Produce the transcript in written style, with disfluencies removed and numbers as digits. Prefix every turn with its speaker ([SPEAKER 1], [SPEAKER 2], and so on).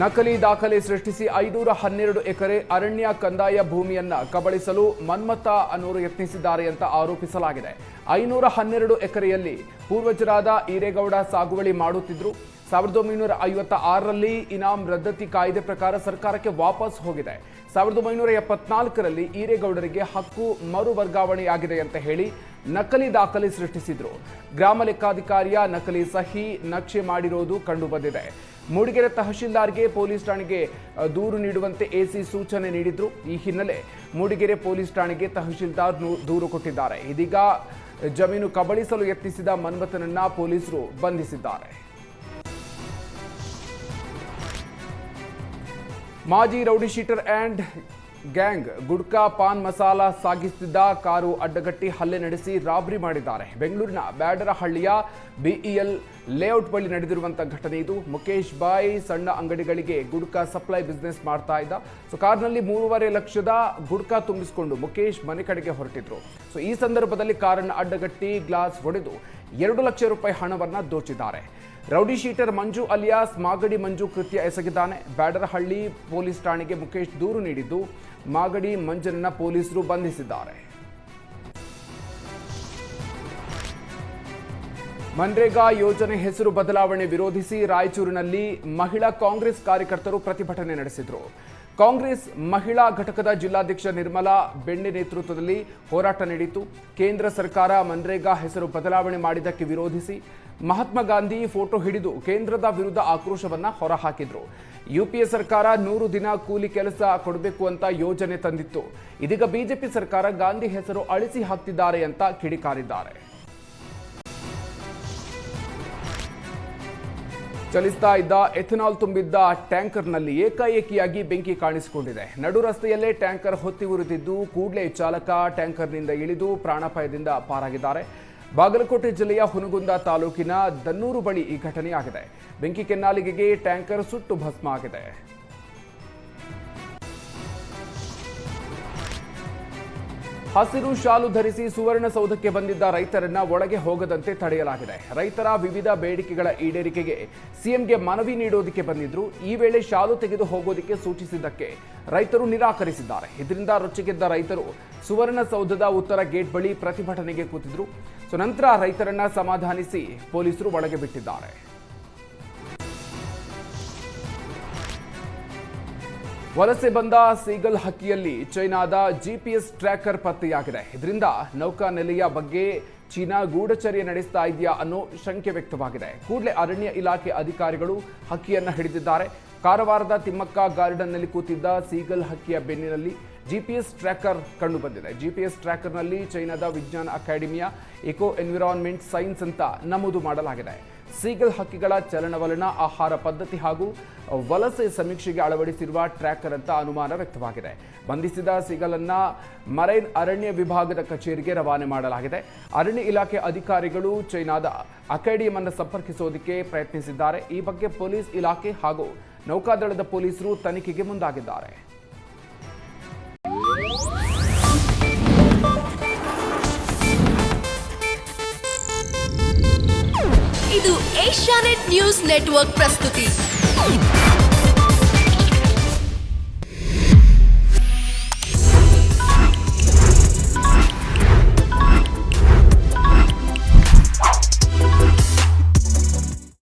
[SPEAKER 1] ನಕಲಿ ದಾಖಲೆ ಸೃಷ್ಟಿಸಿ 512 ಎಕರೆ ಅರಣ್ಯ ಕಂದಾಯ ಭೂಮಿಯನ್ನ ಕಬಳಿಸಲು ಮನ್ಮಥ ಅನ್ನೋರು ಯತ್ನಿಸಿದ್ದಾರೆ ಅಂತ ಆರೋಪಿಸಲಾಗಿದೆ. 512 ಎಕರೆಯಲ್ಲಿ ಪೂರ್ವಜರಾದ ಈರೇಗೌಡ ಸಾಗುವಳಿ ಮಾಡುತ್ತಿದ್ರು. 1956ರಲ್ಲಿ ಇನಾಮ್ ರದ್ದತಿ ಕಾಯ್ದೆ ಪ್ರಕಾರ ಸರ್ಕಾರಕ್ಕೆ ವಾಪಸ್ ಹೋಗಿದೆ. 1974ರಲ್ಲಿ ಈರೇಗೌಡರಿಗೆ ಹಕ್ಕು ಮರು ವರ್ಗಾವಣೆಯಾಗಿದೆ ಅಂತ ಹೇಳಿ ನಕಲಿ ದಾಖಲೆ ಸೃಷ್ಟಿಸಿದ್ರು. ಗ್ರಾಮ ಲೆಕ್ಕಾಧಿಕಾರಿಯ ನಕಲಿ ಸಹಿ ನಕ್ಷೆ ಮಾಡಿರೋದು ಕಂಡುಬಂದಿದೆ. ಮೂಡಿಗೆರೆ ತಹಶೀಲ್ದಾರ್ಗೆ ಪೊಲೀಸ್ ಠಾಣೆಗೆ ದೂರು ನೀಡುವಂತೆ ಎಸಿ ಸೂಚನೆ ನೀಡಿದ್ರು. ಈ ಹಿನ್ನೆಲೆ ಮೂಡಿಗೆರೆ ಪೊಲೀಸ್ ಠಾಣೆಗೆ ತಹಶೀಲ್ದಾರ್ ದೂರು ಕೊಟ್ಟಿದ್ದಾರೆ. ಇದೀಗ ಜಮೀನು ಕಬಳಿಸಲು ಯತ್ನಿಸಿದ ಮನ್ಮಥನನ್ನ ಪೊಲೀಸರು ಬಂಧಿಸಿದ್ದಾರೆ. ಮಾಜಿ rowdy sheeter and gang gutka paan masala ಸಾಗಿಸುತ್ತಿದ್ದ ಕಾರು ಅಡ್ಡಗಟ್ಟಿ ಹಲ್ಲೆ ನಡೆಸಿ ರಾಬರಿ ಮಾಡಿದ್ದಾರೆ. ಬೆಂಗಳೂರಿನ ಬ್ಯಾಡರಹಳ್ಳಿಯ ಬಿಇಎಲ್ ಲೇಔಟ್ ಬಳಿ ನಡೆದಿರುವಂತಹ ಘಟನೆ ಇದು. ಮುಖೇಶ್ ಬಾಯ್ ಸಣ್ಣ ಅಂಗಡಿಗಳಿಗೆ ಗುಡ್ಕಾ ಸಪ್ಲೈ ಬಿಸ್ನೆಸ್ ಮಾಡ್ತಾ ಇದ್ದ. ಕಾರ್ನಲ್ಲಿ 3.5 ಲಕ್ಷದ ಗುಡ್ಕಾ ತುಂಬಿಸಿಕೊಂಡು ಮುಖೇಶ್ ಮನೆ ಕಡೆಗೆ ಹೊರಟಿದ್ರು. ಈ ಸಂದರ್ಭದಲ್ಲಿ ಕಾರನ್ನು ಅಡ್ಡಗಟ್ಟಿ ಗ್ಲಾಸ್ ಹೊಡೆದು 2 ಲಕ್ಷ ರೂಪಾಯಿ ಹಣವನ್ನ ದೋಚಿದ್ದಾರೆ. ರೌಡಿ ಶೀಟರ್ ಮಂಜು ಅಲಿಯಾಸ್ ಮಾಗಡಿ ಮಂಜು ಕೃತ್ಯ ಎಸಗಿದ್ದಾನೆ. ಬ್ಯಾಡರಹಳ್ಳಿ ಪೊಲೀಸ್ ಠಾಣೆಗೆ ಮುಖೇಶ್ ದೂರು ನೀಡಿದ್ದು ಮಾಗಡಿ ಮಂಜನನ್ನ ಪೊಲೀಸರು ಬಂಧಿಸಿದ್ದಾರೆ. ಮನ್ರೇಗಾ ಯೋಜನೆ ಹೆಸರು ಬದಲಾವಣೆ ವಿರೋಧಿಸಿ ರಾಯಚೂರಿನಲ್ಲಿ ಮಹಿಳಾ ಕಾಂಗ್ರೆಸ್ ಕಾರ್ಯಕರ್ತರು ಪ್ರತಿಭಟನೆ ನಡೆಸಿದರು. ಕಾಂಗ್ರೆಸ್ ಮಹಿಳಾ ಘಟಕದ ಜಿಲ್ಲಾಧ್ಯಕ್ಷ ನಿರ್ಮಲಾ ಬೆಣ್ಣೆ ನೇತೃತ್ವದಲ್ಲಿ ಹೋರಾಟ ನಡೆಯಿತು. ಕೇಂದ್ರ ಸರ್ಕಾರ ಮನ್ರೇಗಾ ಹೆಸರು ಬದಲಾವಣೆ ಮಾಡಿದ್ದಕ್ಕೆ ವಿರೋಧಿಸಿ ಮಹಾತ್ಮ ಗಾಂಧಿ ಫೋಟೋ ಹಿಡಿದು ಕೇಂದ್ರದ ವಿರುದ್ಧ ಆಕ್ರೋಶವನ್ನ ಹೊರಹಾಕಿದ್ರು. ಯುಪಿಎ ಸರ್ಕಾರ 100 ದಿನ ಕೂಲಿ ಕೆಲಸ ಕೊಡಬೇಕು ಅಂತ ಯೋಜನೆ ತಂದಿತ್ತು. ಇದೀಗ ಬಿಜೆಪಿ ಸರ್ಕಾರ ಗಾಂಧಿ ಹೆಸರು ಅಳಿಸಿ ಹಾಕ್ತಿದ್ದಾರೆ ಅಂತ ಕಿಡಿಕಾರಿದ್ದಾರೆ. ಚಲಿಸ್ತಾ ಇದ್ದ ಎಥೆನಾಲ್ ತುಂಬಿದ್ದ ಟ್ಯಾಂಕರ್ನಲ್ಲಿ ಏಕಾಏಕಿಯಾಗಿ ಬೆಂಕಿ ಕಾಣಿಸಿಕೊಂಡಿದೆ. ನಡು ರಸ್ತೆಯಲ್ಲೇ ಟ್ಯಾಂಕರ್ ಹೊತ್ತಿ ಉರಿದಿದ್ದು ಕೂಡಲೇ ಚಾಲಕ ಟ್ಯಾಂಕರ್ನಿಂದ ಇಳಿದು ಪ್ರಾಣಾಪಾಯದಿಂದ ಪಾರಾಗಿದ್ದಾರೆ. ಬಾಗಲಕೋಟೆ ಜಿಲ್ಲೆಯ ಹುನಗುಂದ ತಾಲೂಕಿನ ದನ್ನೂರು ಬಳಿ ಈ ಘಟನೆಯಾಗಿದೆ. ಬೆಂಕಿ ಕೆನ್ನಾಲಿಗೆಗೆ ಟ್ಯಾಂಕರ್ ಸುಟ್ಟು ಭಸ್ಮ ಆಗಿದೆ. ಹಸಿರು ಶಾಲು ಧರಿಸಿ ಸುವರ್ಣಸೌಧಕ್ಕೆ ಬಂದಿದ್ದ ರೈತರನ್ನ ಒಳಗೆ ಹೋಗದಂತೆ ತಡೆಯಲಾಗಿದೆ. ರೈತರ ವಿವಿಧ ಬೇಡಿಕೆಗಳ ಈಡೇರಿಕೆಗೆ ಸಿಎಂಗೆ ಮನವಿ ನೀಡೋದಕ್ಕೆ ಬಂದಿದ್ರು. ಈ ವೇಳೆ ಶಾಲು ತೆಗೆದು ಹೋಗೋದಕ್ಕೆ ಸೂಚಿಸಿದ್ದಕ್ಕೆ ರೈತರು ನಿರಾಕರಿಸಿದ್ದಾರೆ. ಇದರಿಂದ ರೊಚ್ಚಿಗೆದ್ದ ರೈತರು ಸುವರ್ಣಸೌಧದ ಉತ್ತರ ಗೇಟ್ ಬಳಿ ಪ್ರತಿಭಟನೆಗೆ ಕೂತಿದ್ರು. ನಂತರ ರೈತರನ್ನ ಸಮಾಧಾನಿಸಿ ಪೊಲೀಸರು ಒಳಗೆ ಬಿಟ್ಟಿದ್ದಾರೆ. ವಲಸೆ ಬಂದ ಸೀಗಲ್ ಹಕ್ಕಿಯಲ್ಲಿ ಚೈನಾದ ಜಿಪಿಎಸ್ ಟ್ರ್ಯಾಕರ್ ಪತ್ತೆಯಾಗಿದೆ. ಇದರಿಂದ ನೌಕಾನೆಲೆಯ ಬಗ್ಗೆ ಚೀನಾ ಗೂಢಚರ್ಯೆ ನಡೆಸ್ತಾ ಇದೆಯಾ ಅನ್ನೋ ಶಂಕೆ ವ್ಯಕ್ತವಾಗಿದೆ. ಕೂಡಲೇ ಅರಣ್ಯ ಇಲಾಖೆ ಅಧಿಕಾರಿಗಳು ಹಕ್ಕಿಯನ್ನ ಹಿಡಿದಿದ್ದಾರೆ. ಕಾರವಾರದ ತಿಮ್ಮಕ್ಕ ಗಾರ್ಡನ್ನಲ್ಲಿ ಕೂತಿದ್ದ ಸೀಗಲ್ ಹಕ್ಕಿಯ ಬೆನ್ನಿನಲ್ಲಿ ಜಿಪಿಎಸ್ ಟ್ರ್ಯಾಕರ್ ಕಂಡುಬಂದಿದೆ. ಜಿಪಿಎಸ್ ಟ್ರ್ಯಾಕರ್ನಲ್ಲಿ ಚೈನಾದ ವಿಜ್ಞಾನ ಅಕಾಡೆಮಿಯ ಎಕೋ ಎನ್ವಿರಾನ್ಮೆಂಟ್ ಸೈನ್ಸ್ ಅಂತ ನಮೂದು ಮಾಡಲಾಗಿದೆ. ಸೀಗಲ್ ಹಕ್ಕಿಗಳ ಚಲನವಲನ, ಆಹಾರ ಪದ್ಧತಿ ಹಾಗೂ ವಲಸೆ ಸಮೀಕ್ಷೆಗೆ ಅಳವಡಿಸಿರುವ ಟ್ರ್ಯಾಕರ್ ಅಂತ ಅನುಮಾನ ವ್ಯಕ್ತವಾಗಿದೆ. ಬಂಧಿಸಿದ ಸೀಗಲ್ ಅನ್ನ ಮರೈನ್ ಅರಣ್ಯ ವಿಭಾಗದ ಕಚೇರಿಗೆ ರವಾನೆ ಮಾಡಲಾಗಿದೆ. ಅರಣ್ಯ ಇಲಾಖೆ ಅಧಿಕಾರಿಗಳು ಚೈನಾದ ಅಕಾಡೆಮಿಯನ್ನು ಸಂಪರ್ಕಿಸೋದಕ್ಕೆ ಪ್ರಯತ್ನಿಸಿದ್ದಾರೆ. ಈ ಬಗ್ಗೆ ಪೊಲೀಸ್ ಇಲಾಖೆ ಹಾಗೂ ನೌಕಾದಳದ ಪೊಲೀಸರು ತನಿಖೆಗೆ ಮುಂದಾಗಿದ್ದಾರೆ.
[SPEAKER 2] ಇದು ಏಷ್ಯಾನೆಟ್ ನ್ಯೂಸ್ ನೆಟ್ವರ್ಕ್ ಪ್ರಸ್ತುತಿ.